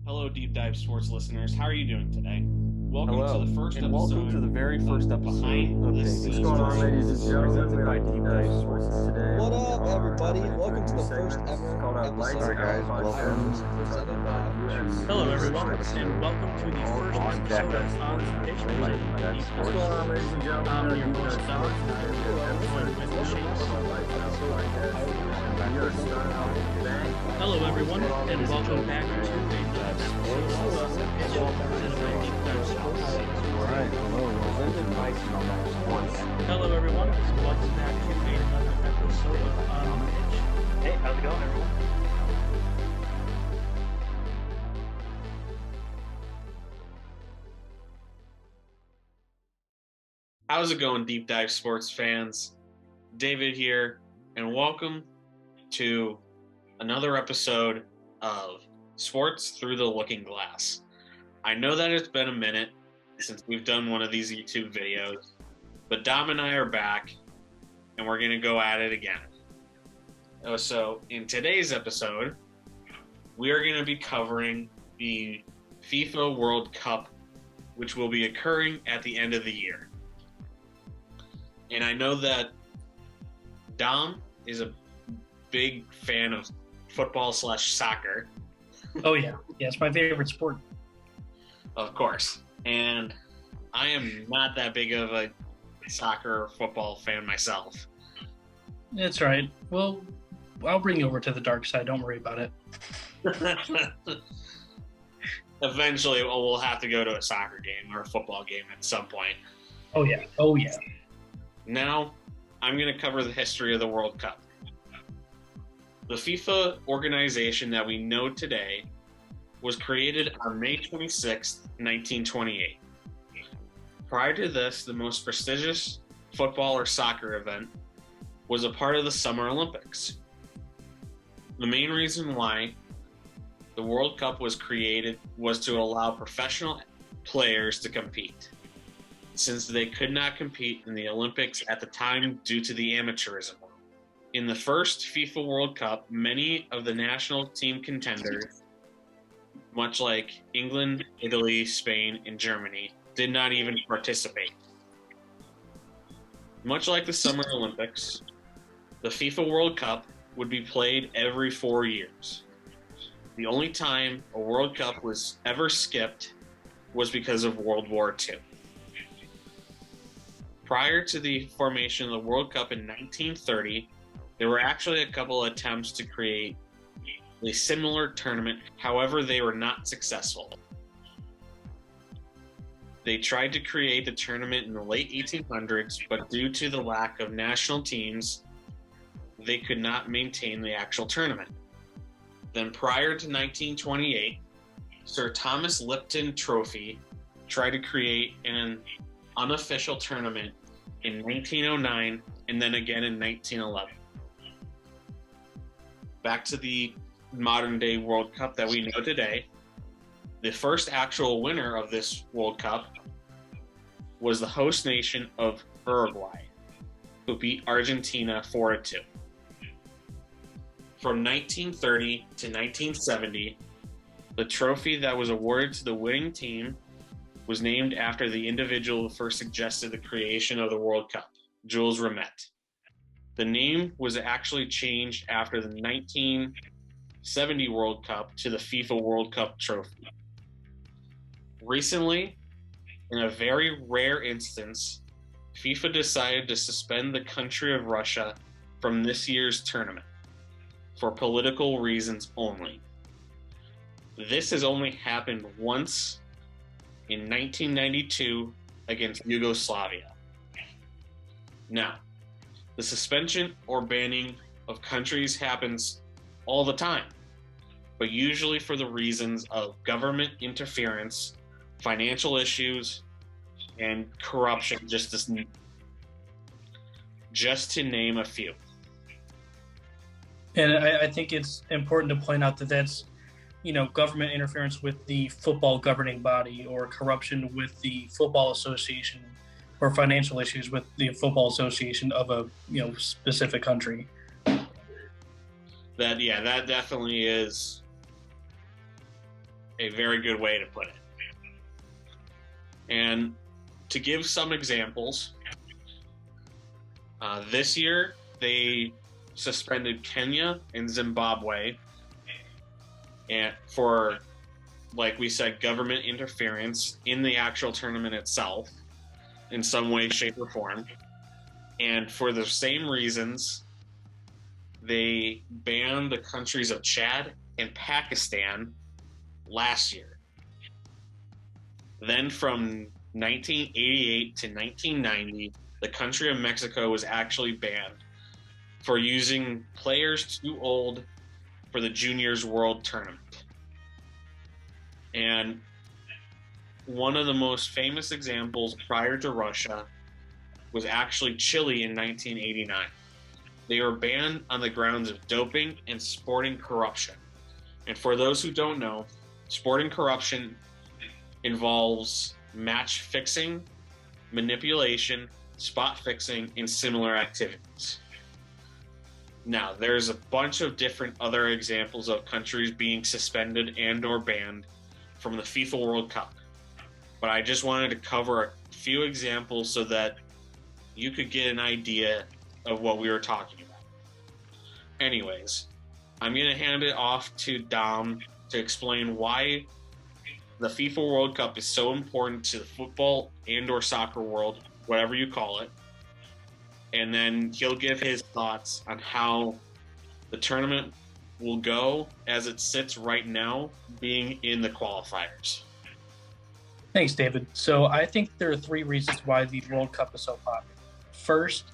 Hello, Deep Dive Sports listeners. How are you doing today? Welcome Hello, to the first and episode. welcome to the very first episode Behind of the David. Scenes. What's going on, ladies and gentlemen? Presented by Deep Dive Sports Sports. today. What up, everybody? Welcome to the first segments ever called out episode Lights of Out guys, Iron welcome. Fist, presented by Hello, everyone, and welcome to the first episode of On the Pitch, presented by Deep What's going on, ladies and gentlemen? I'm your host, Don, and I am joined with Chase. Hello, everyone, and welcome back to another episode of On the Pitch, presented by Deep Dive Sports. Alright, hello, Hello, everyone, and welcome back to another episode of On the Pitch. Hey, how's it going, everyone? How's it going, Deep Dive Sports fans? David here, and welcome to another episode of Sports Through the Looking Glass. I know that it's been a minute since we've done one of these YouTube videos, but Dom and I are back, and we're going to go at it again. So, in today's episode, we are going to be covering the FIFA World Cup, which will be occurring at the end of the year. And I know that Dom is a big fan of football/soccer, Oh, yeah, it's my favorite sport. of course. And I am not that big of a soccer or football fan myself. That's right. Well, I'll bring you over to the dark side. Don't worry about it. Eventually, we'll have to go to a soccer game or a football game at some point. Oh, yeah. Now, I'm going to cover the history of the World Cup. The FIFA organization that we know today was created on May 26, 1928. Prior to this, the most prestigious football or soccer event was a part of the Summer Olympics. The main reason why the World Cup was created was to allow professional players to compete, since they could not compete in the Olympics at the time due to the amateurism. In the first FIFA World Cup, many of the national team contenders, much like England, Italy, Spain, and Germany, did not even participate. Much like the Summer Olympics, the FIFA World Cup would be played every 4 years. The only time a World Cup was ever skipped was because of World War II. Prior to the formation of the World Cup in 1930, there were actually a couple attempts to create a similar tournament. However, they were not successful. They tried to create the tournament in the late 1800s, but due to the lack of national teams, they could not maintain the actual tournament. Then prior to 1928, Sir Thomas Lipton Trophy tried to create an unofficial tournament in 1909 and then again in 1911. Back to the modern day World Cup that we know today, the first actual winner of this World Cup was the host nation of Uruguay, who beat Argentina 4-2. From 1930 to 1970, the trophy that was awarded to the winning team was named after the individual who first suggested the creation of the World Cup, Jules Rimet. The name was actually changed after the 1970 World Cup to the FIFA World Cup trophy. Recently, in a very rare instance, FIFA decided to suspend the country of Russia from this year's tournament for political reasons only. This has only happened once in 1992 against Yugoslavia. Now, the suspension or banning of countries happens all the time, but usually for the reasons of government interference, financial issues, and corruption, just to name a few. And I think it's important to point out that that's, government interference with the football governing body, or corruption with the football association, or financial issues with the football association of a specific country. That definitely is a very good way to put it. And to give some examples, this year they suspended Kenya and Zimbabwe and for, like we said, government interference in the actual tournament itself in some way, shape, or form. And for the same reasons, they banned the countries of Chad and Pakistan last year. Then from 1988 to 1990, the country of Mexico was actually banned for using players too old for the Juniors World Tournament. And one of the most famous examples prior to Russia was actually Chile in 1989. They were banned on the grounds of doping and sporting corruption. And for those who don't know, sporting corruption involves match fixing, manipulation, spot fixing, and similar activities. Now, there's a bunch of different other examples of countries being suspended and or banned from the FIFA World Cup. But I just wanted to cover a few examples so that you could get an idea of what we were talking about. Anyways, I'm going to hand it off to Dom to explain why the FIFA World Cup is so important to the football and or soccer world, whatever you call it. And then he'll give his thoughts on how the tournament will go as it sits right now, being in the qualifiers. Thanks, David. So I think there are three reasons why the World Cup is so popular. First,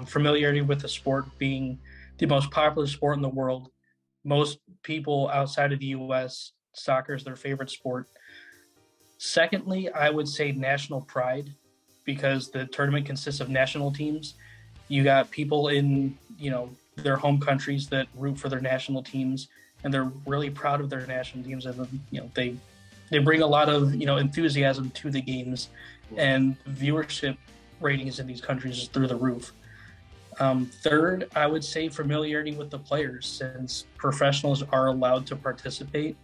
familiarity with the sport being the most popular sport in the world. Most people outside of the U.S., soccer is their favorite sport. Secondly, I would say national pride, because the tournament consists of national teams. You got people in, their home countries that root for their national teams, and they're really proud of their national teams, and they bring a lot of enthusiasm to the games, and viewership ratings in these countries is through the roof. Third, I would say familiarity with the players, since professionals are allowed to participate.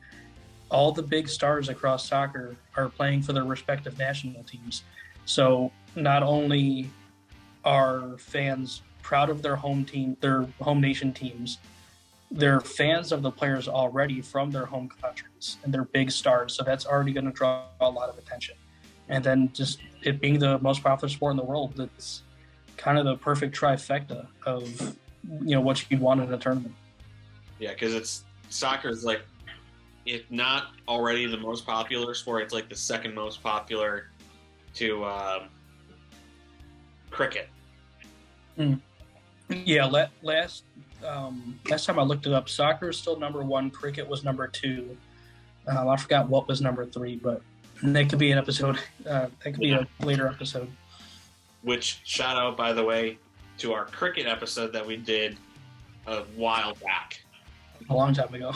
All the big stars across soccer are playing for their respective national teams. So not only are fans proud of their home team, their home nation teams, they're fans of the players already from their home countries, and they're big stars. So that's already going to draw a lot of attention. And then just it being the most popular sport in the world, it's kind of the perfect trifecta of, what you'd want in a tournament. Yeah, because soccer is like, if not already the most popular sport, it's like the second most popular to cricket. Yeah, last time I looked it up, soccer is still number one. Cricket was number two. I forgot what was number three, but that could be an episode. That could be a later episode. Which, shout out, by the way, to our cricket episode that we did a while back. A long time ago.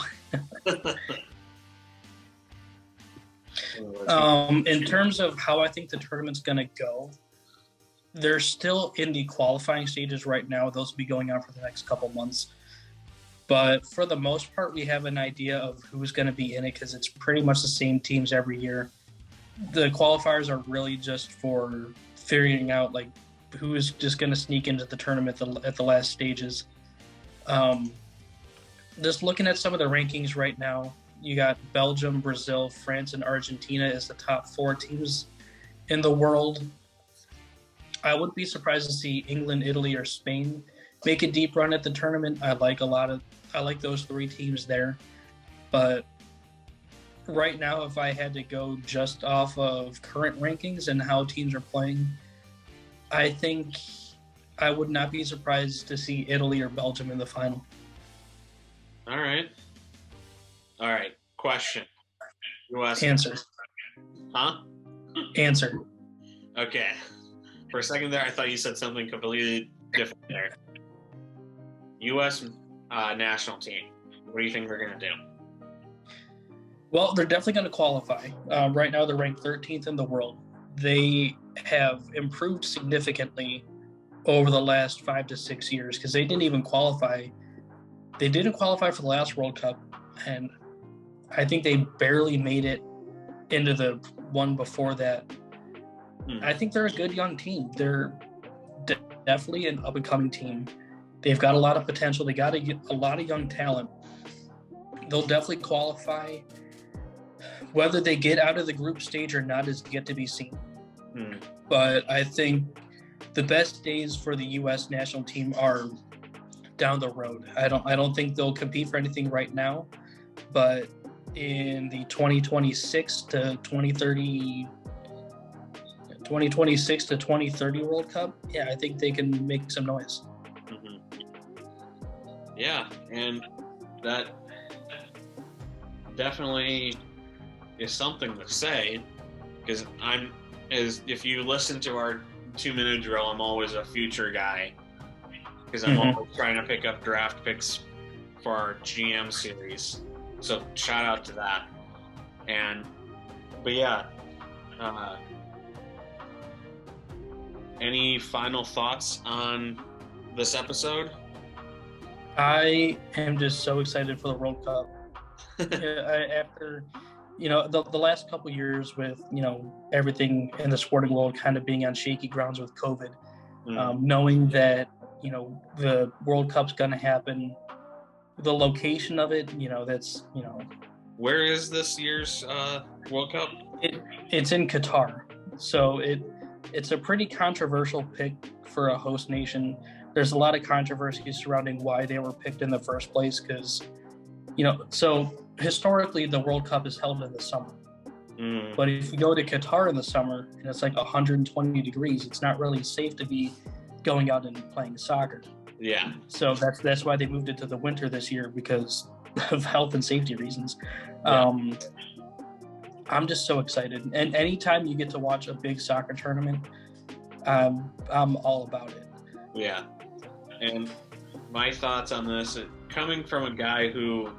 In terms of how I think the tournament's going to go, they're still in the qualifying stages right now. Those will be going on for the next couple months. But for the most part, we have an idea of who's going to be in it, because it's pretty much the same teams every year. The qualifiers are really just for figuring out who is just going to sneak into the tournament at the last stages. Just looking at some of the rankings right now, you got Belgium, Brazil, France, and Argentina as the top four teams in the world. I wouldn't be surprised to see England, Italy, or Spain make a deep run at the tournament. I like those three teams there. But right now, if I had to go just off of current rankings and how teams are playing, I think I would not be surprised to see Italy or Belgium in the final. All right. Question. US. Answer. Huh? Answer. Okay. For a second there, I thought you said something completely different there. U.S. National team. What do you think they're going to do? Well, they're definitely going to qualify. Right now, they're ranked 13th in the world. They have improved significantly over the last 5 to 6 years, because they didn't even qualify. They didn't qualify for the last World Cup, and I think they barely made it into the one before that. I think they're a good young team. They're definitely an up-and-coming team. They've got a lot of potential. They got a lot of young talent. They'll definitely qualify. Whether they get out of the group stage or not is yet to be seen. But I think the best days for the U.S. national team are down the road. I don't think they'll compete for anything right now, but in the 2026 to 2030 World Cup, yeah, I think they can make some noise. Yeah, and that definitely is something to say, because if you listen to our 2-minute drill, I'm always a future guy, because I'm always trying to pick up draft picks for our GM series. So shout out to that. But yeah, any final thoughts on this episode? I am just so excited for the World Cup. After, the last couple years with, everything in the sporting world kind of being on shaky grounds with COVID, knowing that, the World Cup's going to happen, the location of it, that's. Where is this year's World Cup? It's in Qatar. So it's a pretty controversial pick for a host nation. There's a lot of controversy surrounding why they were picked in the first place because, so historically the World Cup is held in the summer. But if you go to Qatar in the summer and it's like 120 degrees, it's not really safe to be going out and playing soccer. Yeah. So that's why they moved it to the winter this year, because of health and safety reasons. Yeah. I'm just so excited. And anytime you get to watch a big soccer tournament, I'm all about it. Yeah. And my thoughts on this, coming from a guy who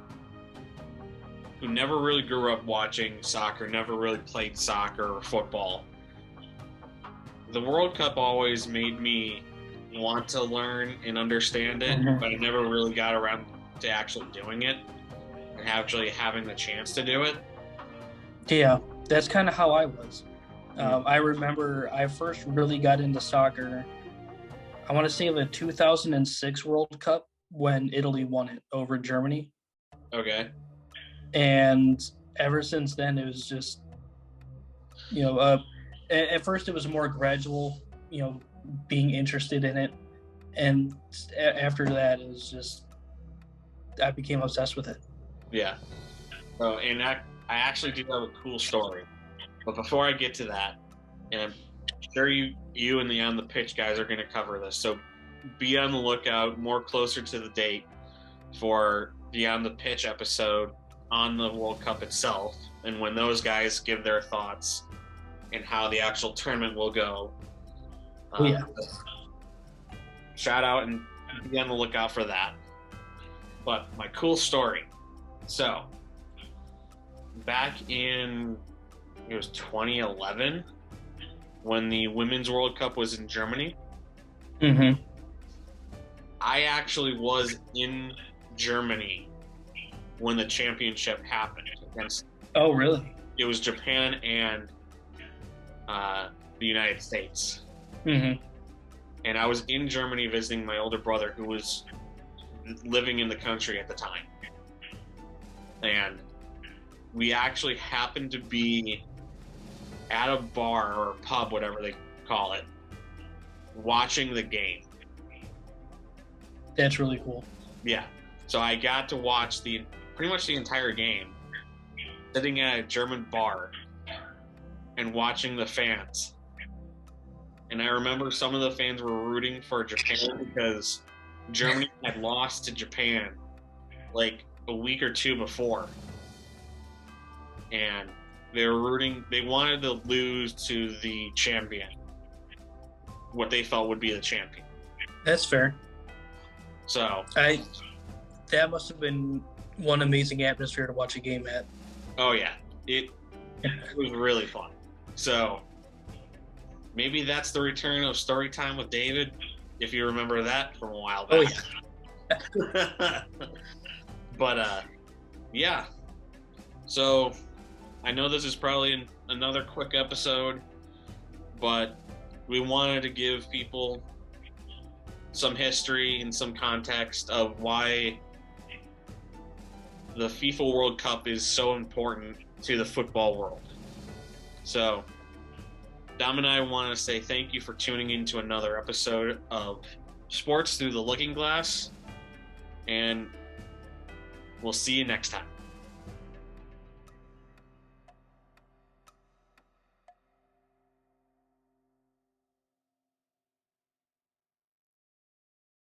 never really grew up watching soccer, never really played soccer or football, the World Cup always made me want to learn and understand it, but I never really got around to actually doing it and actually having the chance to do it. Yeah, that's kind of how I was. I remember I first really got into soccer, I want to say the 2006 World Cup when Italy won it over Germany. Okay. And ever since then, it was just, at first it was more gradual, being interested in it. And after that, it was just, I became obsessed with it. Yeah. Oh, and I actually do have a cool story. But before I get to that, and I'm sure you and the On the Pitch guys are going to cover this, so be on the lookout more closer to the date for the On the Pitch episode on the World Cup itself, and when those guys give their thoughts and how the actual tournament will go. Shout out and be on the lookout for that. But my cool story. So, back in, it was 2011, when the Women's World Cup was in Germany. I actually was in Germany when the championship happened against. Oh, really? It was Japan and the United States. And I was in Germany visiting my older brother, who was living in the country at the time. And we actually happened to be at a bar or pub, whatever they call it, watching the game. That's really cool. Yeah. So I got to watch pretty much the entire game, sitting at a German bar and watching the fans. And I remember some of the fans were rooting for Japan because Germany had lost to Japan like a week or two before. And they wanted to lose to the champion, what they felt would be the champion. That's fair. So that must have been one amazing atmosphere to watch a game at. Oh yeah, it was really fun. So maybe that's the return of Story Time with David, if you remember that from a while back. Oh yeah. But yeah, So, I know this is probably another quick episode, but we wanted to give people some history and some context of why the FIFA World Cup is so important to the football world. So, Dom and I want to say thank you for tuning in to another episode of Sports Through the Looking Glass, and we'll see you next time.